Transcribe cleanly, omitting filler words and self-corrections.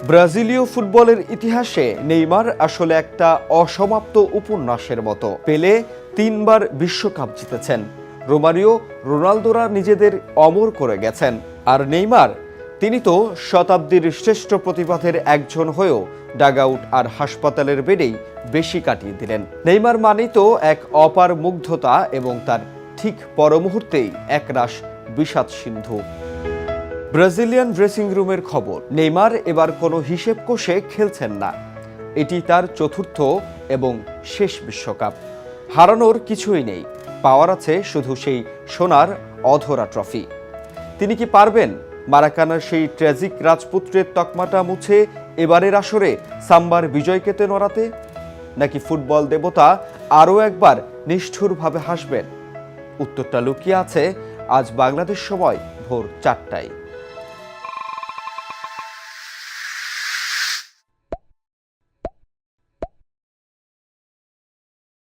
ব্রাজিলীয় ফুটবলের ইতিহাসে নেইমার আসলে একটা অসমাপ্ত উপন্যাসের মতো। পেলে 3বার বিশ্বকাপ জিতেছেন, রোমারিও, রোনালদোরা নিজেদের অমর করে গেছেন, আর নেইমার তিনি তো শতাব্দীর শ্রেষ্ঠ প্রতিভাদের একজন হয়েও ডাগআউট আর হাসপাতালের বেডেই বেশি কাটিয়ে দিলেন। নেইমার মানেই তো এক অপার মুগ্ধতা এবং তার ঠিক পরমুহূর্তেই একরাশ বিষাদ সিন্ধু। ব্রাজিলিয়ান ড্রেসিং রুমের খবর, নেইমার এবার কোনো হিসেব কষে খেলছেন না। এটি তার চতুর্থ এবং শেষ বিশ্বকাপ। হারানোর কিছুই নেই, পাওয়ার আছে শুধু সেই সোনার অধরা ট্রফি। তিনি কি পারবেন মারাকানার সেই ট্র্যাজিক রাজপুত্রের তকমাটা মুছে এবারের আসরে সাম্বার বিজয়কেতে নড়াতে? নাকি ফুটবল দেবতা আরও একবার নিষ্ঠুরভাবে হাসবেন? উত্তরটা লুকিয়ে আছে আজ বাংলাদেশ সময় ভোর 4টায়।